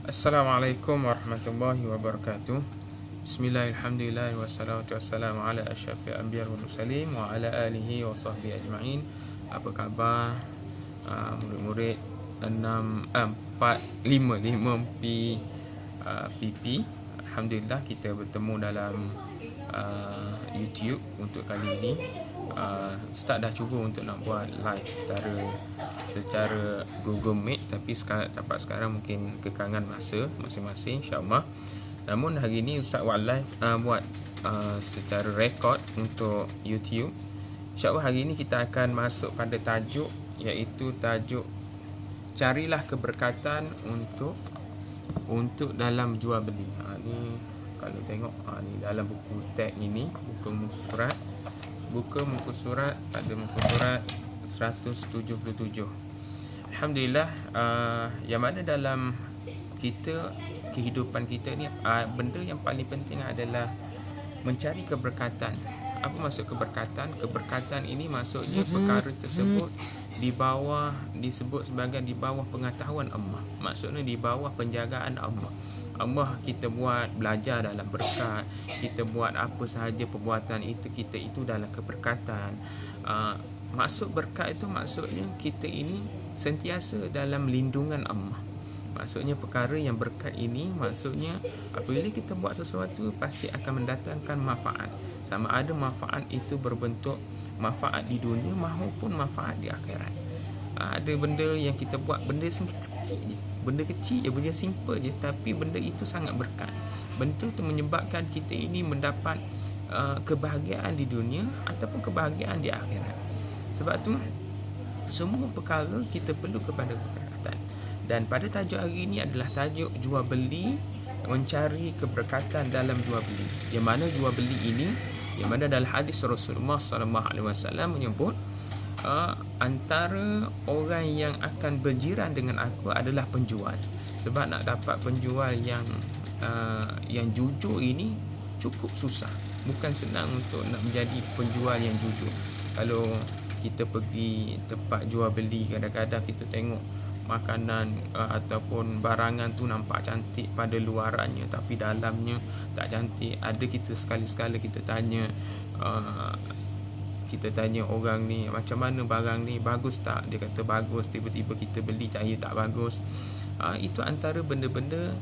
Assalamualaikum warahmatullahi wabarakatuh. Bismillahirrahmanirrahim. Wassalatu wassalamu ala asyrafil anbiya wal mursalin wa ala alihi wa sahbihi ajma'in. Apa khabar murid-murid 5 PP? Alhamdulillah kita bertemu dalam YouTube untuk kali ini. Ustaz dah cuba untuk nak buat live secara Google Meet, tapi sekarang mungkin kekangan masa masing-masing, insya-Allah. Namun hari ini Ustaz buat live, buat secara rekod untuk YouTube. InsyaAllah hari ini kita akan masuk pada tajuk, iaitu tajuk carilah keberkatan untuk dalam jual beli. Ni kalau tengok ni dalam buku teks ini, buka muka surat pada muka surat 177. Alhamdulillah, yang mana dalam kehidupan kita ni, benda yang paling penting adalah mencari keberkatan. Apa maksud keberkatan? Keberkatan ini maksudnya perkara tersebut disebut sebagai di bawah pengetahuan Allah. Maksudnya di bawah penjagaan Allah. Allah kita buat belajar dalam berkat, kita buat apa sahaja perbuatan itu dalam keberkatan. Maksud berkat itu maksudnya kita ini sentiasa dalam lindungan Allah. Maksudnya perkara yang berkat ini maksudnya apabila kita buat sesuatu pasti akan mendatangkan manfaat. Sama ada manfaat itu berbentuk manfaat di dunia maupun manfaat di akhirat. Ada benda yang kita buat, benda kecil je, benda simple je, tapi benda itu sangat berkat. Benda itu menyebabkan kita ini mendapat kebahagiaan di dunia ataupun kebahagiaan di akhirat. Sebab tu semua perkara kita perlu kepada keberkatan. Dan pada tajuk hari ini adalah tajuk jual beli, mencari keberkatan dalam jual beli. Yang mana jual beli ini, yang mana dalam hadis Rasulullah SAW menyebut, antara orang yang akan berjiran dengan aku adalah penjual. Sebab nak dapat penjual yang jujur ini cukup susah. Bukan senang untuk nak menjadi penjual yang jujur. Kalau kita pergi tempat jual beli, kadang-kadang kita tengok makanan ataupun barangan tu nampak cantik pada luarannya, tapi dalamnya tak cantik. Ada kita sekali-sekala kita tanya orang ni, macam mana barang ni, bagus tak? Dia kata bagus, tiba-tiba kita beli cahaya tak bagus. Itu antara benda-benda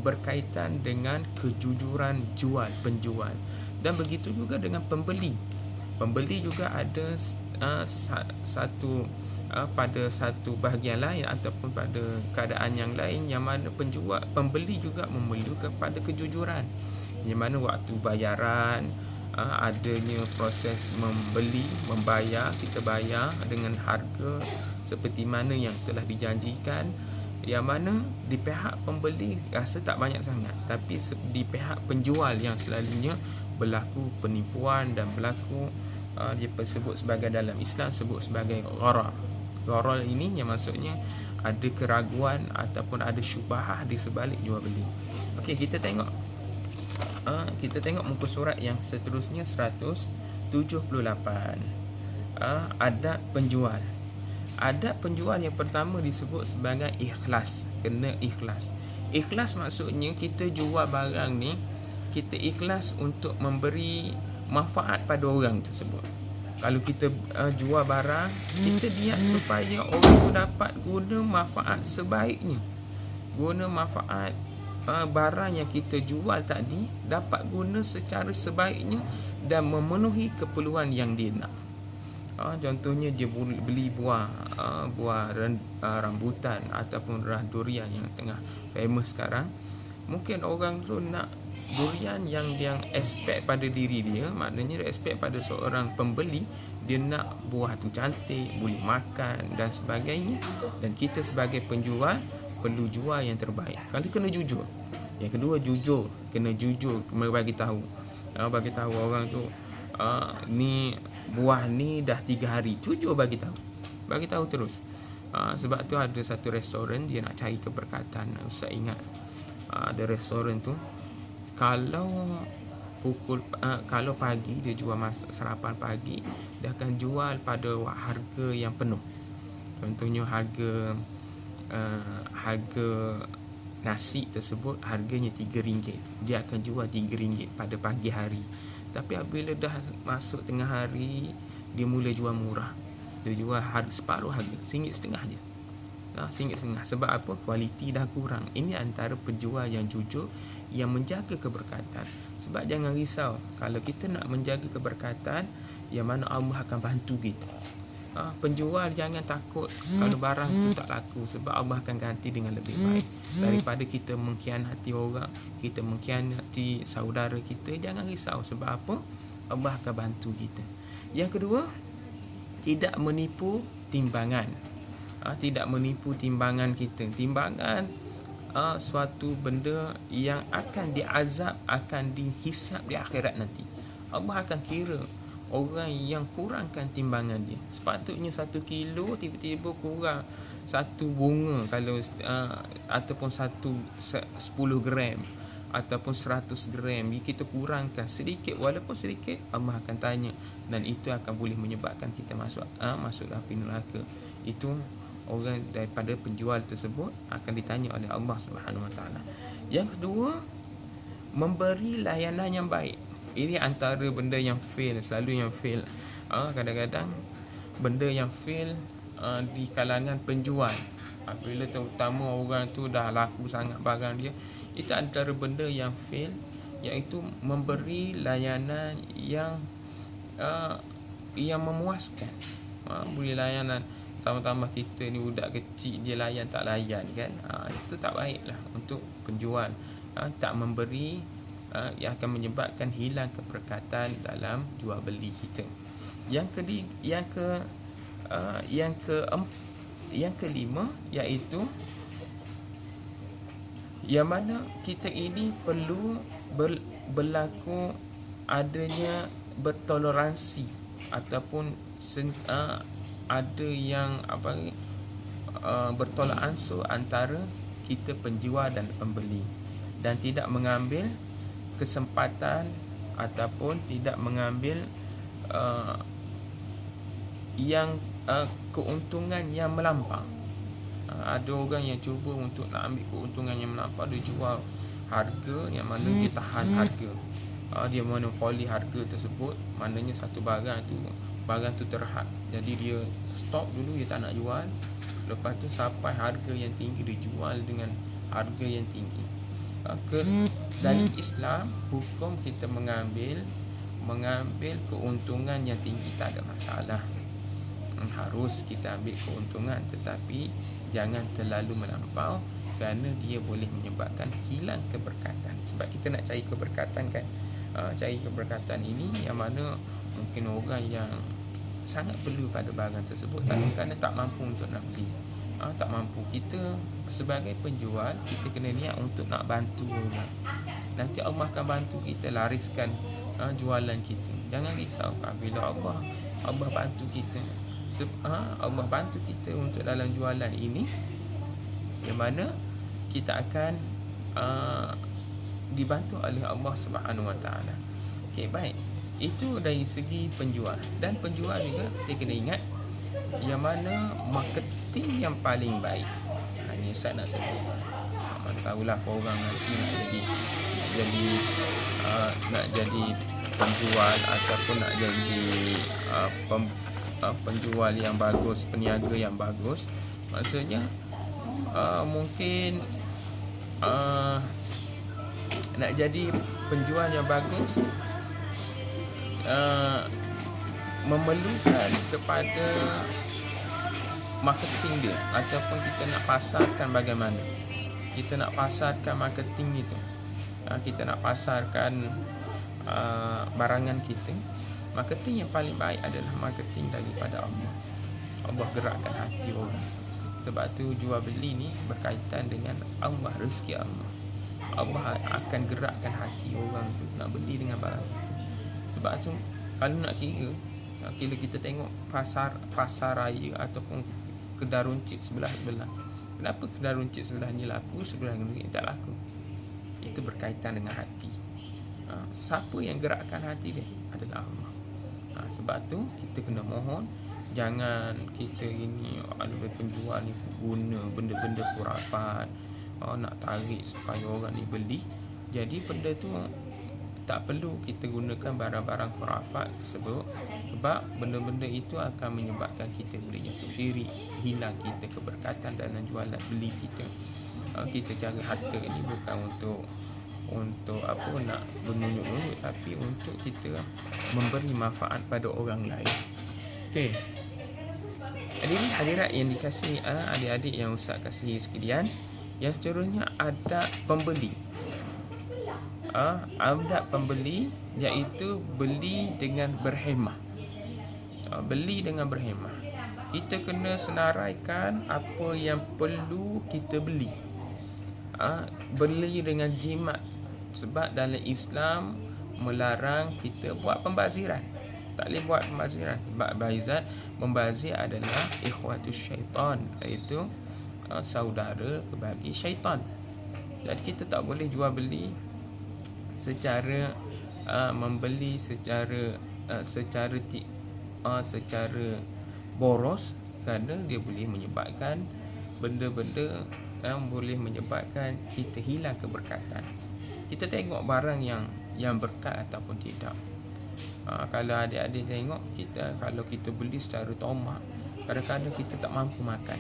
berkaitan dengan kejujuran penjual. Dan begitu juga dengan pembeli. Pembeli juga ada pada satu bahagian lain ataupun pada keadaan yang lain, yang mana pembeli juga memerlukan pada kejujuran, yang mana waktu bayaran, adanya proses membayar, kita bayar dengan harga seperti mana yang telah dijanjikan, yang mana di pihak pembeli rasa tak banyak sangat, tapi di pihak penjual yang selalunya berlaku penipuan dan berlaku dia sebut sebagai, dalam Islam sebut sebagai gharar. Gharar ini yang maksudnya ada keraguan ataupun ada syubhah di sebalik jual beli. Okey, kita tengok muka surat yang seterusnya 178. Adab penjual. Adab penjual yang pertama disebut sebagai ikhlas. Kena ikhlas. Ikhlas maksudnya kita jual barang ni, kita ikhlas untuk memberi manfaat pada orang tersebut. Kalau kita jual barang, kita niat supaya orang tu dapat guna manfaat sebaiknya, guna manfaat barang yang kita jual tadi dapat guna secara sebaiknya dan memenuhi keperluan yang dia nak. Contohnya dia beli buah rambutan ataupun durian yang tengah famous sekarang. Mungkin orang tu nak durian yang expect pada diri dia, maknanya dia expect pada seorang pembeli, dia nak buah tu cantik, boleh makan dan sebagainya. Dan kita sebagai penjual perlu jual yang terbaik. Kalau kena jujur. Yang kedua, kena jujur, bagi tahu orang tu, ni buah ni dah 3 hari. Jujur bagi tahu terus. Sebab tu ada satu restoran dia nak cari keberkatan. Ustaz ingat ada restoran tu, kalau pagi dia jual sarapan pagi, dia akan jual pada harga yang penuh. Contohnya harga nasi tersebut harganya RM3, dia akan jual RM3 pada pagi hari. Tapi apabila dah masuk tengah hari, dia mula jual murah. Dia jual separuh harga, RM1.50 je. RM1.50. Sebab apa? Kualiti dah kurang. Ini antara penjual yang jujur, yang menjaga keberkatan. Sebab jangan risau, kalau kita nak menjaga keberkatan, yang mana Allah akan bantu kita. Penjual jangan takut kalau barang tu tak laku, sebab Allah akan ganti dengan lebih baik. Daripada kita mengkhianati orang, kita mengkhianati saudara kita, jangan risau. Sebab apa? Allah akan bantu kita. Yang kedua, tidak menipu timbangan. Tidak menipu timbangan kita. Timbangan suatu benda yang akan diazab, akan dihisap di akhirat nanti. Allah akan kira orang yang kurangkan timbangan dia. Sepatutnya 1 kilo tiba-tiba kurang 1 bunga, kalau ataupun 10 gram ataupun 100 gram, kita kurangkan sedikit, walaupun sedikit, Allah akan tanya, dan itu akan boleh menyebabkan kita masuk api neraka. Itu orang daripada penjual tersebut akan ditanya oleh Allah Subhanahu Wa Taala. Yang kedua, memberi layanan yang baik. Ini antara benda yang fail, selalu yang fail. Kadang-kadang benda yang fail di kalangan penjual. Apabila terutama orang tu dah laku sangat barang dia, itu antara benda yang fail, iaitu memberi layanan yang memuaskan. Beri layanan, tambah-tambah kita ni budak kecil, dia layan tak layan kan. Itu tak baiklah untuk penjual. Tak memberi, yang akan menyebabkan hilang keberkatan dalam jual beli kita. Yang kelima, iaitu yang mana kita ini perlu berlaku adanya bertoleransi, ataupun ada yang bertolak ansur antara kita penjual dan pembeli, dan tidak mengambil kesempatan ataupun tidak mengambil keuntungan yang melampau. Ada orang yang cuba untuk nak ambil keuntungan yang melampau, dia jual harga yang mana dia tahan harga, dia monopoli harga tersebut. Maknanya satu barang tu terhad, jadi dia stop dulu, dia tak nak jual. Lepas tu sampai harga yang tinggi, dia jual dengan harga yang tinggi. Dalam Islam, hukum kita mengambil keuntungan yang tinggi tak ada masalah. Harus kita ambil keuntungan, tetapi jangan terlalu melampau, kerana dia boleh menyebabkan hilang keberkatan. Sebab kita nak cari keberkatan kan, cari keberkatan ini yang mana mungkin orang yang sangat perlu pada barang tersebut, tapi kerana tak mampu untuk nak beli, tak mampu. Kita sebagai penjual, kita kena niat untuk nak bantu orang. Nanti Allah akan bantu kita lariskan jualan kita. Jangan risau bila Allah bantu kita. Allah bantu kita untuk dalam jualan ini, yang mana kita akan dibantu oleh Allah Subhanahu Wa Taala. Okey, baik. Itu dari segi penjual. Dan penjual juga kita kena ingat yang mana marketing yang paling baik. Ini saya nak sebut. Mana tahulah korang nanti nak jadi penjual ataupun nak jadi penjual yang bagus, peniaga yang bagus. Maksudnya mungkin nak jadi penjual yang bagus memerlukan kepada marketing dia, ataupun kita nak pasarkan bagaimana. Kita nak pasarkan marketing itu, kita nak pasarkan barangan kita. Marketing yang paling baik adalah marketing daripada Allah. Allah gerakkan hati orang. Sebab tu jual beli ni berkaitan dengan Allah, rezeki Allah. Allah akan gerakkan hati orang tu nak beli dengan barang kita. Sebab tu kalau nak kira kita tengok pasar raya ataupun kedai runcit sebelah-sebelah. Kenapa kedai runcit sebelah ni laku, sebelah ni tak laku? Itu berkaitan dengan hati. Siapa yang gerakkan hati dia? Adalah Allah. Sebab tu kita kena mohon, jangan kita ini ada penjual ni guna benda-benda khurafat, nak tarik supaya orang ni beli. Jadi benda tu tak perlu kita gunakan barang-barang khurafat tersebut, sebab benda-benda itu akan menyebabkan kita boleh jatuh syirik, hilang kita keberkatan dalam jualan beli kita. Kita cari harta ni bukan untuk apa nak menunjuk-nunjuk, tapi untuk kita memberi manfaat pada orang lain. Okey. Jadi hadirat yang dikasihi adik-adik yang Ustaz kasihi sekalian, yang seterusnya adab pembeli. Adab pembeli iaitu beli dengan berhemah. Beli dengan berhemah. Kita kena senaraikan apa yang perlu kita beli. Beli dengan jimat, sebab dalam Islam melarang kita buat pembaziran. Tak boleh buat pembaziran. Sebab membazir adalah ikhwatus syaitan, iaitu saudara bagi syaitan. Jadi kita tak boleh jual beli secara membeli secara boros, kerana dia boleh menyebabkan benda-benda yang boleh menyebabkan kita hilang keberkatan. Kita tengok barang yang berkat ataupun tidak. Kalau adik-adik tengok, kalau kita beli secara tomak, kadang-kadang kita tak mampu makan.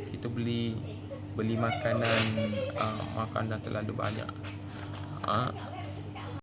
Kita beli makanan terlalu banyak.